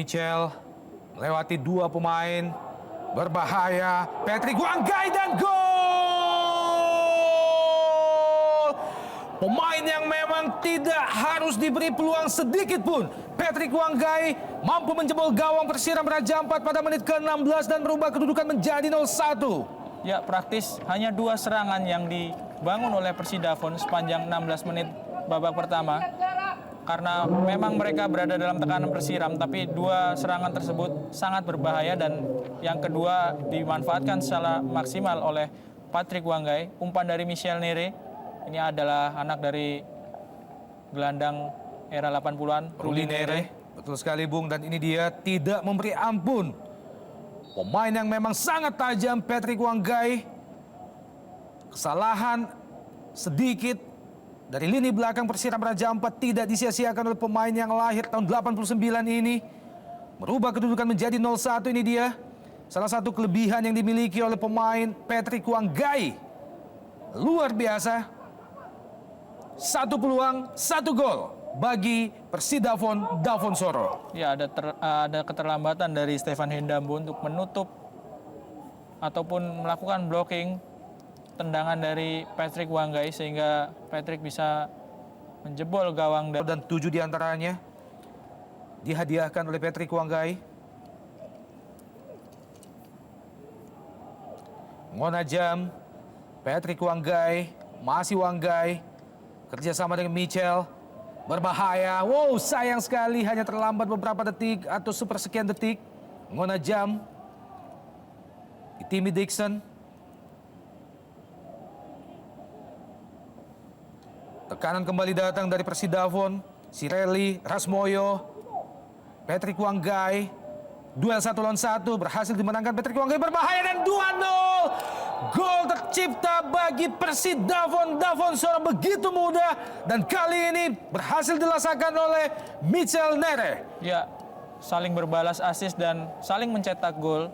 Michel melewati dua pemain berbahaya. Patrick Wanggai dan gol! Pemain yang memang tidak harus diberi peluang sedikit pun. Patrick Wanggai mampu menjebol gawang Persiram Raja Ampat pada menit ke-16 dan merubah kedudukan menjadi 0-1. Ya, praktis hanya dua serangan yang dibangun oleh Persidafon sepanjang 16 menit babak pertama. Karena memang mereka berada dalam tekanan Persiram, tapi dua serangan tersebut sangat berbahaya dan yang kedua dimanfaatkan secara maksimal oleh Patrick Wanggai. Umpan dari Michel Nere, ini adalah anak dari gelandang era 80-an, Ruli Nere. Betul sekali Bung, dan ini dia tidak memberi ampun. Pemain yang memang sangat tajam, Patrick Wanggai. Kesalahan sedikit dari lini belakang Persiram Raja Ampat tidak disia-siakan oleh pemain yang lahir tahun 89 ini. Merubah kedudukan menjadi 0-1, ini dia. Salah satu kelebihan yang dimiliki oleh pemain Patrick Wanggai. Luar biasa. Satu peluang, satu gol bagi Persidafon Davonsoro. Ya, ada keterlambatan dari Stefan Hendambo untuk menutup ataupun melakukan blocking tendangan dari Patrick Wanggai sehingga Patrick bisa menjebol gawang dan 7 diantaranya dihadiahkan oleh Patrick Wanggai. Ngonajam, Patrick Wanggai, masih Wanggai, kerjasama dengan Michel, berbahaya. Wow, sayang sekali hanya terlambat beberapa detik atau sepersekian detik. Ngonajam, Timmy Dixon. Tekanan kembali datang dari Persidafon. Sireli, Rasmoyo, Patrick Wanggai. Duel 1 lawan 1 berhasil dimenangkan Patrick Wanggai, berbahaya dan 2-0. Gol tercipta bagi Persidafon Davonsoro begitu mudah dan kali ini berhasil dilaksanakan oleh Michel Nere. Ya, saling berbalas assist dan saling mencetak gol.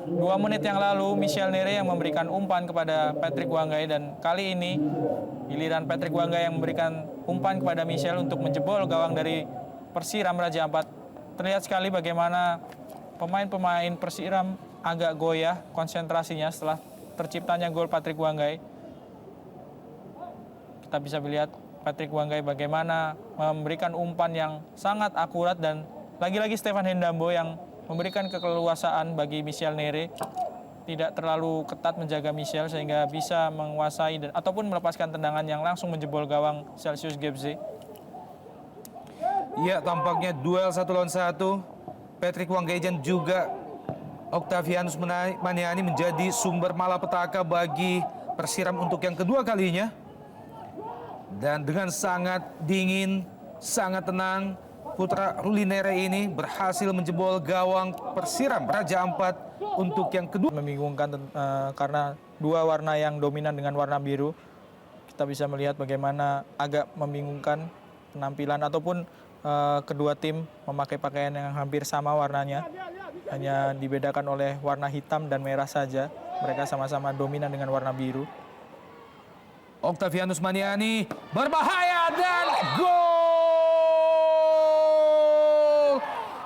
2 menit yang lalu Michel Nere yang memberikan umpan kepada Patrick Wanggai dan kali ini giliran Patrick Wanggai yang memberikan umpan kepada Michel untuk menjebol gawang dari Persiram Raja Ampat. Terlihat sekali bagaimana pemain-pemain Persiram agak goyah konsentrasinya setelah terciptanya gol Patrick Wanggai. Kita bisa melihat Patrick Wanggai bagaimana memberikan umpan yang sangat akurat dan lagi-lagi Stefan Hendambo yang memberikan keleluasaan bagi Michel Nere, tidak terlalu ketat menjaga Michel sehingga bisa menguasai ataupun melepaskan tendangan yang langsung menjebol gawang Celsius Gebze. Ya, tampaknya duel 1 lawan 1 Patrick Wanggai dan juga Octavianus Maniani menjadi sumber malapetaka bagi Persiram untuk yang kedua kalinya. Dan dengan sangat dingin, sangat tenang, putra Ruli Nere ini berhasil menjebol gawang Persiram Raja Ampat untuk yang kedua. Membingungkan karena dua warna yang dominan dengan warna biru. Kita bisa melihat bagaimana agak membingungkan penampilan ataupun kedua tim memakai pakaian yang hampir sama warnanya. Hanya dibedakan oleh warna hitam dan merah saja. Mereka sama-sama dominan dengan warna biru. Octavianus Maniani berbahaya dan gol!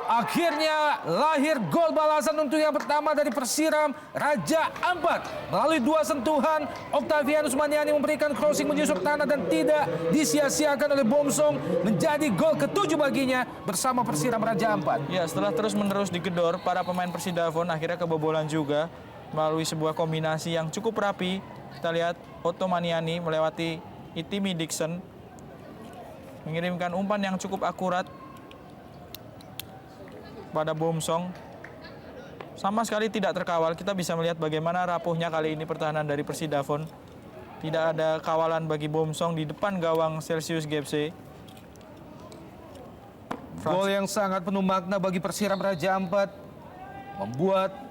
Akhirnya lahir gol balasan untuk yang pertama dari Persiram Raja Ampat. Melalui 2 sentuhan, Octavianus Maniani memberikan crossing menjusur tanah dan tidak disia-siakan oleh Bomsong, menjadi gol ke-7 baginya bersama Persiram Raja Ampat. Ya, setelah terus-menerus digedor, para pemain Persidafon akhirnya kebobolan juga melalui sebuah kombinasi yang cukup rapi. Kita lihat Otto Maniani melewati Timmy Dixon, mengirimkan umpan yang cukup akurat pada Bomsong. Sama sekali tidak terkawal. Kita bisa melihat bagaimana rapuhnya kali ini pertahanan dari Persidafon. Tidak ada kawalan bagi Bomsong di depan gawang Celsius Gebze. Gol yang sangat penuh makna bagi Persiram Raja Ampat, membuat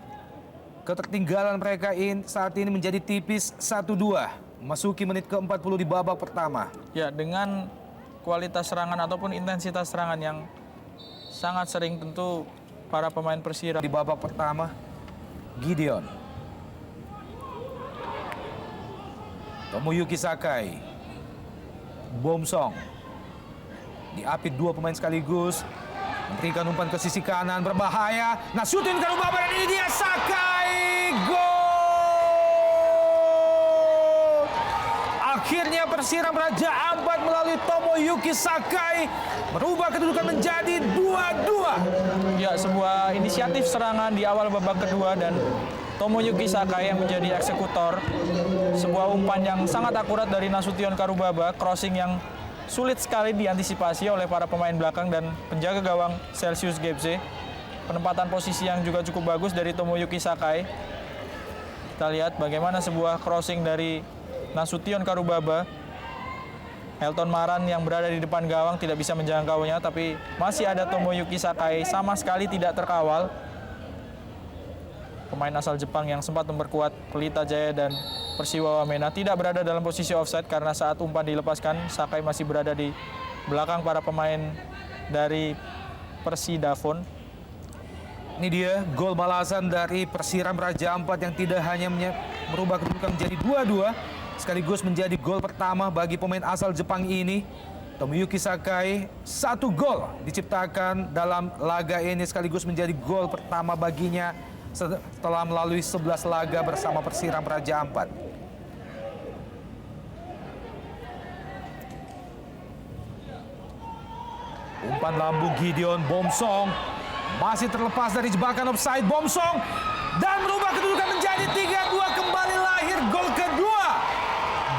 ketertinggalan mereka saat ini menjadi tipis 1-2. Memasuki menit ke-40 di babak pertama. Ya, dengan kualitas serangan ataupun intensitas serangan yang sangat sering, tentu para pemain Persiram. Di babak pertama, Gideon, Tomoyuki Sakai, Bomsong, diapit 2 pemain sekaligus. Memberikan umpan ke sisi kanan, berbahaya. Nasution Karubaba dan ini dia Sakai, gol! Akhirnya Persiram Raja Ampat melalui Tomoyuki Sakai merubah kedudukan menjadi 2-2. Ya, sebuah inisiatif serangan di awal babak kedua dan Tomoyuki Sakai yang menjadi eksekutor. Sebuah umpan yang sangat akurat dari Nasution Karubaba, crossing yang sulit sekali diantisipasi oleh para pemain belakang dan penjaga gawang Celsius GFC. Penempatan posisi yang juga cukup bagus dari Tomoyuki Sakai. Kita lihat bagaimana sebuah crossing dari Nasution Karubaba. Elton Maran yang berada di depan gawang tidak bisa menjangkaunya, tapi masih ada Tomoyuki Sakai sama sekali tidak terkawal. Pemain asal Jepang yang sempat memperkuat Pelita Jaya dan Persiwa Wamena tidak berada dalam posisi offside karena saat umpan dilepaskan Sakai masih berada di belakang para pemain dari Persidafon. Ini dia gol balasan dari Persiram Raja Ampat yang tidak hanya merubah kedudukan menjadi 2-2, sekaligus menjadi gol pertama bagi pemain asal Jepang ini. Tomoyuki Sakai, 1 gol diciptakan dalam laga ini sekaligus menjadi gol pertama baginya setelah melalui 11 laga bersama Persiram Raja Ampat. Umpan lambung Gideon Bomsong masih terlepas dari jebakan offside. Bomsong dan merubah kedudukan menjadi 3-2. Kembali lahir gol kedua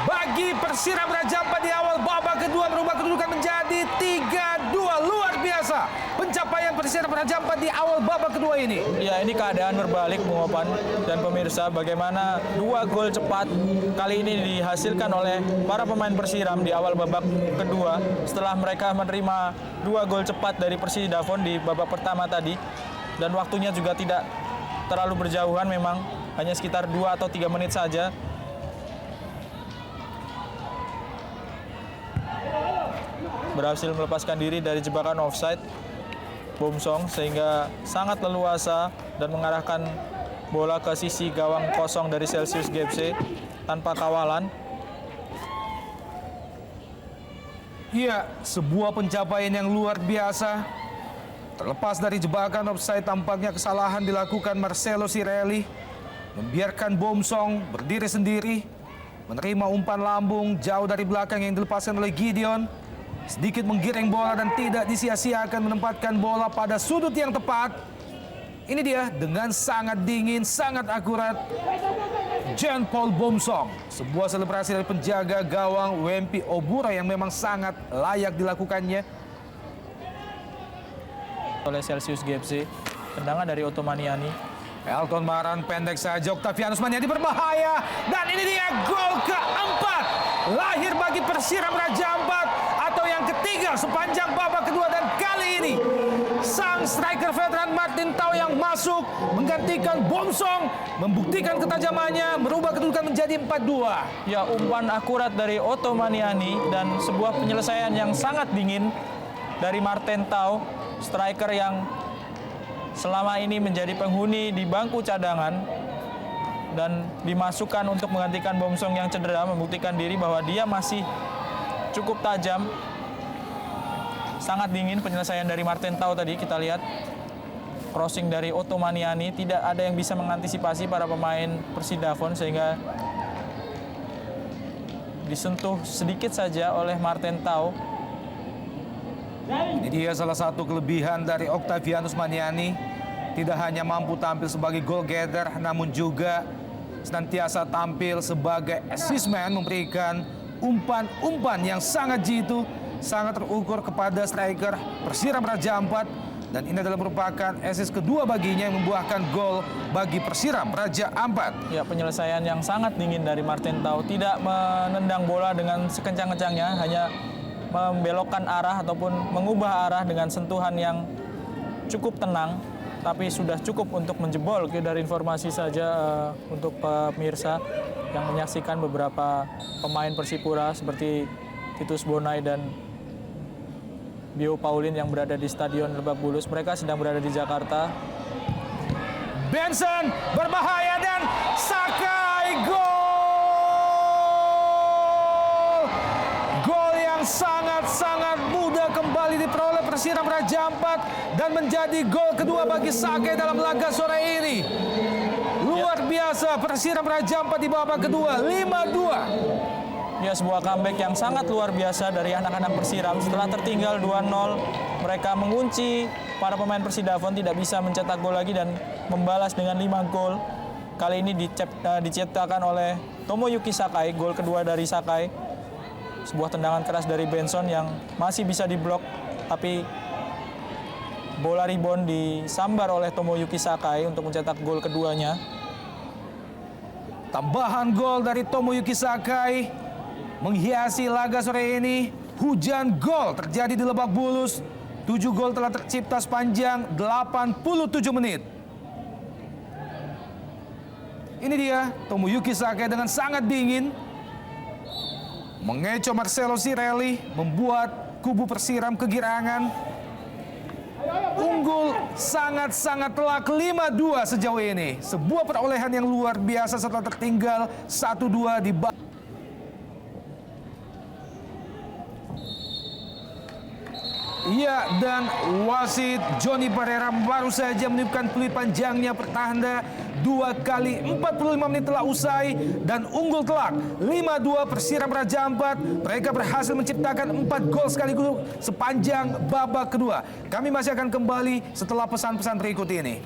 bagi Persiram Raja Ampat di awal babak kedua, merubah kedudukan menjadi 3-2. Luar biasa pencapaian Persiram Raja Ampat di awal babak kedua ini. Ya, ini keadaan berbalik Bung Opan dan pemirsa, bagaimana 2 gol cepat kali ini dihasilkan oleh para pemain Persiram di awal babak kedua setelah mereka menerima 2 gol cepat dari Persidafon di babak pertama tadi, dan waktunya juga tidak terlalu berjauhan, memang hanya sekitar 2 atau 3 menit saja. Berhasil melepaskan diri dari jebakan offside Bomsong sehingga sangat leluasa dan mengarahkan bola ke sisi gawang kosong dari Celsius GFC tanpa kawalan. Iya, sebuah pencapaian yang luar biasa. Terlepas dari jebakan offside, tampaknya kesalahan dilakukan Marcelo Sirelli, membiarkan Bomsong berdiri sendiri, menerima umpan lambung jauh dari belakang yang dilepaskan oleh Gideon. Sedikit menggiring bola dan tidak disia-siakan menempatkan bola pada sudut yang tepat. Ini dia dengan sangat dingin, sangat akurat. Jean Paul Bomsong. Sebuah selebrasi dari penjaga gawang Wempi Obura yang memang sangat layak dilakukannya Oleh Celsius GFC. Tendangan dari Ottomaniani. Elton Maran pendek saja, Octavianus Maniadi berbahaya. Dan ini dia gol keempat lahir bagi Persiram Raja Ampat, atau yang ketiga sepanjang babak kedua, dan kali ini sang striker veteran Martin Tau yang masuk menggantikan Bomsong, membuktikan ketajamannya, merubah kedudukan menjadi 4-2. Ya, umpan akurat dari Ottomaniani dan sebuah penyelesaian yang sangat dingin dari Martin Tau, striker yang selama ini menjadi penghuni di bangku cadangan dan dimasukkan untuk menggantikan Bomsong yang cedera, membuktikan diri bahwa dia masih cukup tajam. Sangat dingin penyelesaian dari Martin Tau tadi. Kita lihat crossing dari Ottomaniani, tidak ada yang bisa mengantisipasi para pemain Persidafon sehingga disentuh sedikit saja oleh Martin Tau. Ini dia salah satu kelebihan dari Octavianus Maniani. Tidak hanya mampu tampil sebagai goal getter, namun juga senantiasa tampil sebagai assist man, memberikan umpan-umpan yang sangat jitu, sangat terukur kepada striker Persiram Raja Ampat. Dan ini adalah merupakan assist kedua baginya yang membuahkan gol bagi Persiram Raja Ampat. Ya, penyelesaian yang sangat dingin dari Martin Tau, tidak menendang bola dengan sekencang-kencangnya, hanya membelokkan arah ataupun mengubah arah dengan sentuhan yang cukup tenang, tapi sudah cukup untuk menjebol. Dari informasi saja untuk pemirsa yang menyaksikan beberapa pemain Persipura seperti Titus Bonai dan Bio Paulin yang berada di Stadion Lebak Bulus, mereka sedang berada di Jakarta. Benson berbahaya dan Sakai gol! Gol yang sangat-sangat mudah kembali diperoleh Persiram Raja Ampat dan menjadi gol kedua bagi Sakai dalam laga sore ini. Luar biasa, Persiram Raja Ampat di babak kedua 5-2. Ya, sebuah comeback yang sangat luar biasa dari anak-anak Persiram. Setelah tertinggal 2-0, mereka mengunci para pemain Persidafon, tidak bisa mencetak gol lagi dan membalas dengan 5 gol. Kali ini diciptakan oleh Tomoyuki Sakai, gol kedua dari Sakai. Sebuah tendangan keras dari Benson yang masih bisa diblok, tapi bola rebound disambar oleh Tomoyuki Sakai untuk mencetak gol keduanya. Tambahan gol dari Tomoyuki Sakai menghiasi laga sore ini. Hujan gol terjadi di Lebak Bulus. 7 gol telah tercipta sepanjang 87 menit. Ini dia Tomoyuki Sakai dengan sangat dingin mengecoh Marcelo Sirelli, membuat kubu Persiram kegirangan. Unggul sangat-sangat telak 5-2 sejauh ini. Sebuah perolehan yang luar biasa setelah tertinggal 1-2 di babak. Iya, dan wasit Johnny Pereira baru saja meniupkan peluit panjangnya pertahanan 2 kali 45 menit telah usai dan unggul telak 5-2 Persiram Raja Ampat. Mereka berhasil menciptakan 4 gol sekaligus sepanjang babak kedua. Kami masih akan kembali setelah pesan-pesan berikut ini.